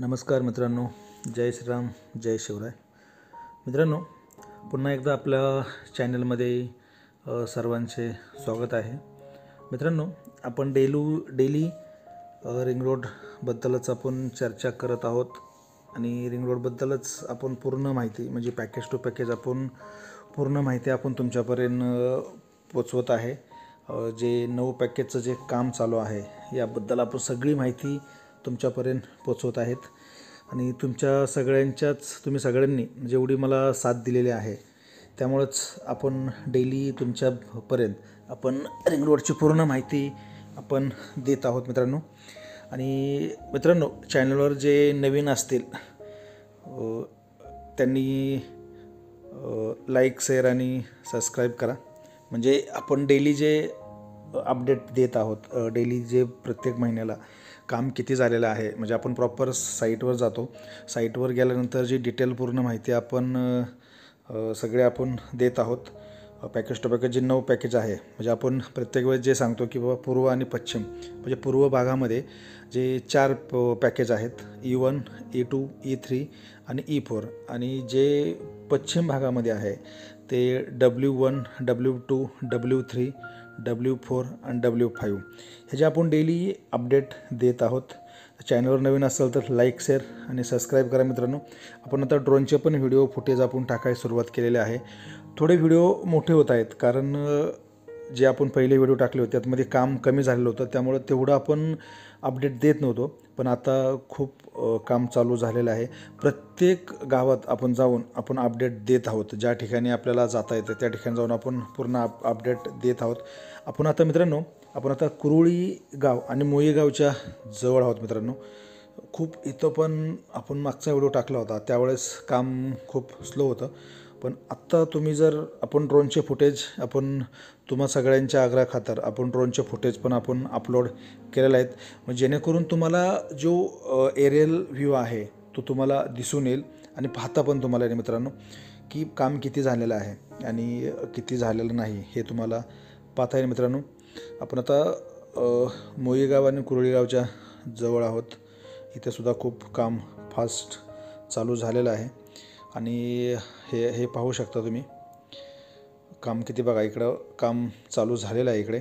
नमस्कार मित्रांनो, जय श्रीराम, जय शिवराय. मित्रांनो, पुन्हा एकदा आपल्या चॅनलमध्ये सर्वांचे स्वागत आहे. मित्रांनो, आपण डेली रिंग रोडबद्दलच आपण चर्चा करत आहोत आणि रिंग रोडबद्दलच आपण पूर्ण माहिती म्हणजे पॅकेज टू पॅकेज आपण पूर्ण माहिती आपण तुमच्यापर्यंत पोचवत आहे. जे नऊ पॅकेजचं जे काम चालू आहे याबद्दल आपण सगळी माहिती तुमच्यापर्यंत पोचवत आहेत आणि तुम्ही सगळ्यांनी जेवढी मला साथ दिलेली आहे त्यामुळेच आपण डेली तुमच्यापर्यंत आपण रिंग रोडची पूर्ण माहिती आपण देत आहोत मित्रांनो. आणि मित्रांनो, चॅनलवर जे नवीन असतील त्यांनी लाईक, शेअर आणि सबस्क्राईब करा. म्हणजे आपण डेली जे अपडेट देत आहोत, डेली जे प्रत्येक महिन्याला काम किती झालेलं आहे, म्हणजे आपण प्रॉपर साईटवर जातो. साईटवर गेल्यानंतर जी डिटेल पूर्ण माहिती आपण सगळे आपण देत आहोत. पॅकेज टू पॅकेज जे 9 पॅकेज आहे, म्हणजे आपण प्रत्येक वेळेस जे सांगतो की बाबा पूर्व आणि पश्चिम, म्हणजे पूर्व भागामध्ये जे 4 पॅकेज आहेत, E1, E2, E3 आणि E4, आणि जे पश्चिम भागामध्ये आहे ते W1, W2, W3, W4 आणि W5 हे जे आपण डेली अपडेट देत आहोत. चॅनलवर नवीन असेल तर लाईक, शेअर आणि सबस्क्राईब करा मित्रांनो. आपण आता ड्रोनचे पण व्हिडिओ फुटेज आपण टाकायला सुरुवात केलेली आहे. थोडे व्हिडिओ मोठे होत आहेत कारण जे आपण पहिले व्हिडिओ टाकले होते त्यामध्ये काम कमी झालेलं होतं, त्यामुळं तेवढं आपण अपडेट देत नव्हतो. पण आता खूप काम चालू झालेलं आहे. प्रत्येक गावात आपण जाऊन आपण अपडेट देत आहोत. ज्या ठिकाणी आपल्याला जाता येतं त्या ठिकाणी जाऊन आपण पूर्ण अपडेट देत आहोत. आपण आता कुरुळी गाव आणि मोई गावच्या जवळ आहोत मित्रांनो. खूप इथं पण आपण मागचा व्हिडिओ टाकला होता त्यावेळेस काम खूप स्लो होतं. पण आत्ता तुम्ही जर आपण ड्रोनचे फुटेज आपण तुम्हा सगळ्यांच्या आग्रहाखातर आपण ड्रोनचे फुटेज पण आपण अपलोड केलेले आहेत. म्हणजे जेणेकरून तुम्हाला जो एरियल व्ह्यू आहे तो तुम्हाला दिसून येईल आणि पाहता पण तुम्हाला येईल मित्रांनो की काम किती झालेलं आहे आणि किती झालेलं नाही हे तुम्हाला पाहता येईल मित्रांनो. आपण आता मोई गाव आणि कुरुळी गावच्या जवळ आहोत. इथे सुद्धा खूप काम फास्ट चालू झालेलं आहे आणि हे पाहू शकता तुम्ही काम किती. बघा, इकडं काम चालू झालेलं आहे. इकडे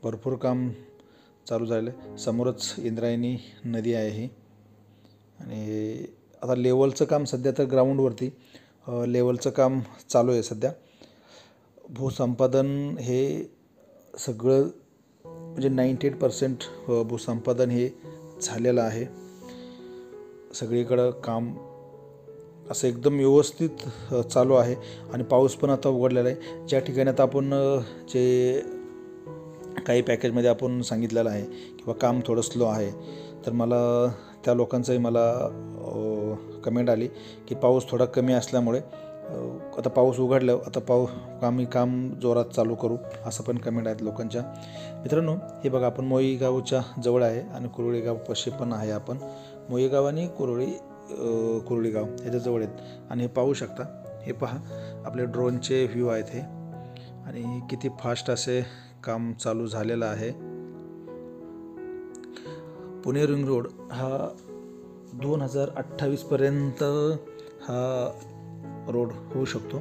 भरपूर काम चालू झालेलं आहे. समोरच इंद्रायणी नदी आहे ही. आणि आता लेवलचं काम सध्या तर ग्राउंडवरती लेवलचं काम चालू आहे सध्या. भूसंपादन हे सगळं म्हणजे 98% भूसंपादन हे झालेलं आहे. सगळीकडं काम असं एकदम व्यवस्थित चालू आहे आणि पाऊस पण आता उघडलेला आहे. ज्या ठिकाणी आता आपण जे काही पॅकेजमध्ये आपण सांगितलेलं आहे किंवा काम थोडं स्लो आहे, तर मला त्या लोकांचंही कमेंट आली की पाऊस थोडा कमी असल्यामुळे आता पाऊस उघडल्यावर आता काम जोरात चालू करू, असं पण कमेंट आहेत लोकांच्या. मित्रांनो, हे बघा, आपण मोई गावच्या जवळ आहे आणि कुरुळी गाव पश्चिम पण आहे. आपण मोई गाव आणि कुरुळी गाव ह्याच्या जवळ आहेत आणि हे पाहू शकता. हे पहा, आपले ड्रोनचे व्ह्यू आहेत हे, आणि किती फास्ट असे काम चालू झालेलं आहे. पुणे रिंग रोड हा 2028 पर्यंत हा रोड होऊ शकतो,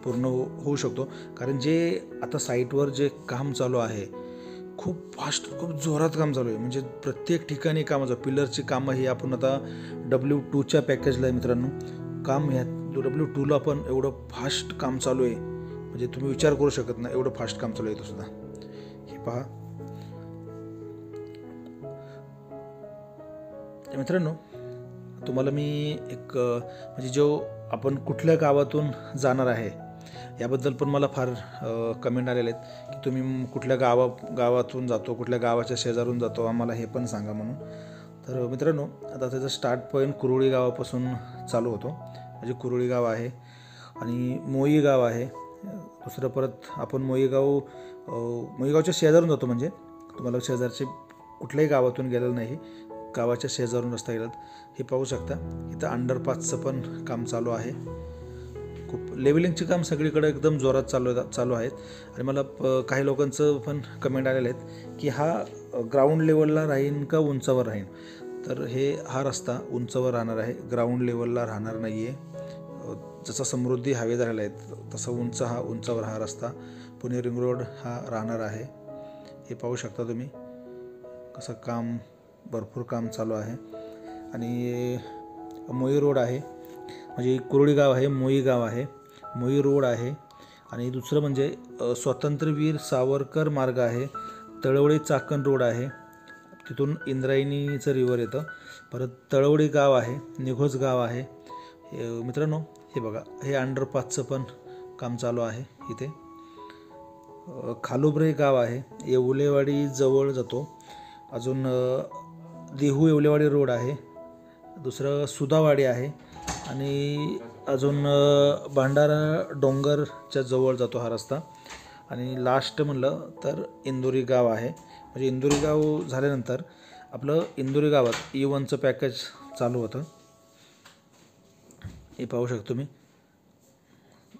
पूर्ण होऊ शकतो. कारण जे आता साईटवर जे काम चालू आहे खूप फास्ट, खूप जोरात काम चालू आहे. म्हणजे प्रत्येक ठिकाणी कामाचं पिलरची कामं ही आपण आता W2च्या पॅकेजला आहे मित्रांनो. काम ह्या W2ला पण एवढं फास्ट काम चालू आहे म्हणजे तुम्ही विचार करू शकत नाही, एवढं फास्ट काम चालू आहे सुद्धा. हे पहा मित्रांनो, तुम्हाला मी एक म्हणजे जो आपण कुठल्या गावातून जाणार आहे याबद्दल पण मला फार कमेंट आलेले आहेत की तुम्ही कुठल्या गावातून जातो, कुठल्या गावाच्या शेजारून जातो, आम्हाला हे पण सांगा म्हणून. तर मित्रांनो, आता त्याचा स्टार्ट पॉईंट कुरुळी गावापासून चालू होतो. म्हणजे कुरुळी गाव आहे आणि मोई गाव आहे. दुसरं परत आपण मोई गावच्या शेजारून जातो. म्हणजे तुम्हाला शेजारचे कुठल्याही गावातून गेलेलं नाही, गावाच्या शेजारून रस्ता गेलात. हे पाहू शकता, इथं अंडरपासचं पण काम चालू आहे. खूप लेवलिंगचे काम सगळीकडे एकदम जोरात चालू आहेत. आणि मला काही लोकांचं पण कमेंट आलेले आहेत की हा ग्राउंड लेवलला राहीन का उंचावर राहीन. तर हा रस्ता उंचावर राहणार आहे, ग्राउंड लेवलला राहणार नाही आहे. जसा समृद्धी हायवे झालेला आहे तसा उंचावर हा रस्ता पुणे रिंग रोड हा राहणार आहे. हे पाहू शकता तुम्ही कसं भरपूर काम चालू आहे. आणि मोई रोड आहे, म्हणजे कुरळी गाव आहे, मोई गाव आहे, मोई रोड आहे. आणि दुसरं म्हणजे स्वातंत्र्यवीर सावरकर मार्ग आहे, तळवडे चाकण रोड आहे, तिथून इंद्रायणीचं रिव्हर येतं. परत तळवडे गाव आहे, निघोज गाव आहे. मित्रांनो हे बघा, हे अंडरपासचं पण काम चालू आहे इथे. खालुब्रे गाव आहे, येवलेवाडी जवळ जातो. अजून देहू येवलेवाडी रोड आहे. दुसरं सुदावाडी आहे. आणि अजून भांडारा डोंगरच्या जवळ जातो हा रस्ता. आणि लास्ट म्हणलं तर इंदोरी गाव आहे. म्हणजे इंदोरी गाव झाल्यानंतर आपलं इंदोरी गावात E1चं पॅकेज चालू होतं. हे पाहू शकतो मी,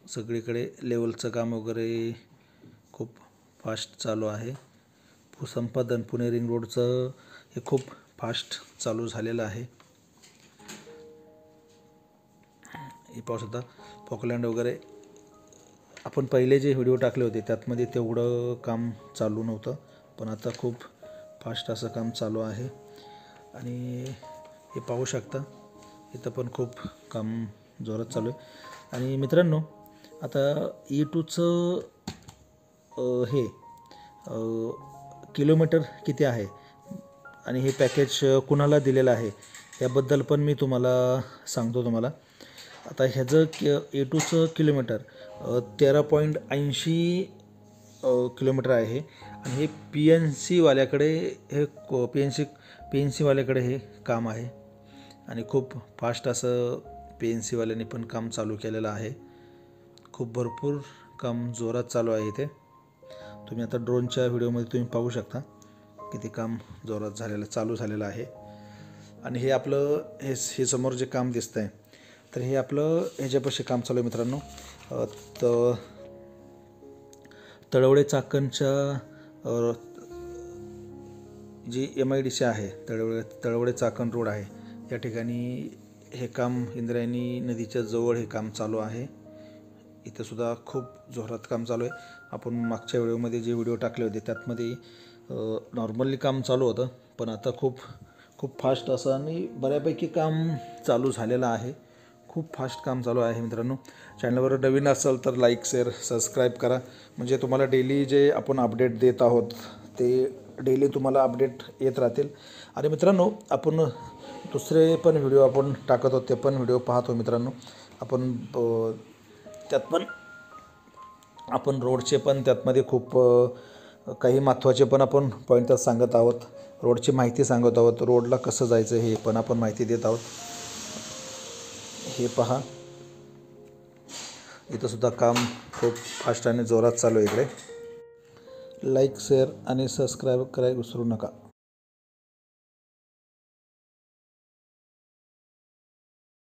सगळीकडे लेवलचं काम वगैरे खूप फास्ट चालू आहे. भूसंपादन पुणे रिंग रोडचं हे खूप फास्ट चालू झालेलं आहे. हे पाहू शकता पॉकलँड वगैरे. आपण पहिले जे व्हिडिओ टाकले होते त्यातमध्ये तेवढं काम चालू नव्हतं, पण आता खूप फास्ट असं काम चालू आहे. आणि हे पाहू शकता इथं पण खूप काम जोरात चालू आहे. आणि मित्रांनो आता E2चं हे किलोमीटर किती आहे आणि हे पॅकेज कुणाला दिलेलं आहे याबद्दल पण मी तुम्हाला सांगतो. आता ह्याचं E2चं किलोमीटर 13.80 किलोमीटर आहे. आणि हे PNC वाल्याकडे PNC हे काम आहे. आणि खूप फास्ट असं PNC वाल्यांनी पण काम चालू केलेलं आहे. खूप भरपूर काम जोरात चालू आहे इथे. तुम्ही आता ड्रोनच्या व्हिडिओमध्ये तुम्ही पाहू शकता किती काम जोरात चालू झालेलं आहे. आणि हे आपलं हे समोर जे काम दिसतं आहे तर हे आपलं ह्याच्यापाशी काम चालू आहे मित्रांनो. तळवडे चाकणच्या जी MIDC आहे, तळवडे चाकण रोड आहे, या ठिकाणी हे काम इंद्रायणी नदीच्या जवळ हे काम चालू आहे. इथं सुद्धा खूप जोरात काम चालू आहे. आपण मागच्या व्हिडिओमध्ये जे व्हिडिओ टाकले होते त्यातमध्ये नॉर्मली काम चालू होतं, पण आता खूप फास्ट असं आणि बऱ्यापैकी काम चालू झालेलं आहे. खूप फास्ट काम चालू आहे मित्रांनो. चॅनलवर नवीन असाल तर लाईक शेअर सबस्क्राईब करा, म्हणजे तुम्हाला डेली जे आपण अपडेट देत आहोत ते डेली तुम्हाला अपडेट येत राहतील. आणि मित्रांनो आपण दुसरे पण व्हिडिओ आपण टाकत आहोत, ते पण व्हिडिओ पाहतो मित्रांनो. आपण त्यात पण आपण रोडचे पण त्यातमध्ये खूप काही महत्त्वाचे पण आपण पॉईंटच सांगत आहोत, रोडची माहिती सांगत आहोत, रोडला कसं जायचं हे पण आपण माहिती देत आहोत. हे पहा, इथं सुद्धा काम खूप फास्ट आणि जोरात चालू आहे. इकडे लाईक शेअर आणि सबस्क्राईब करायला विसरू नका.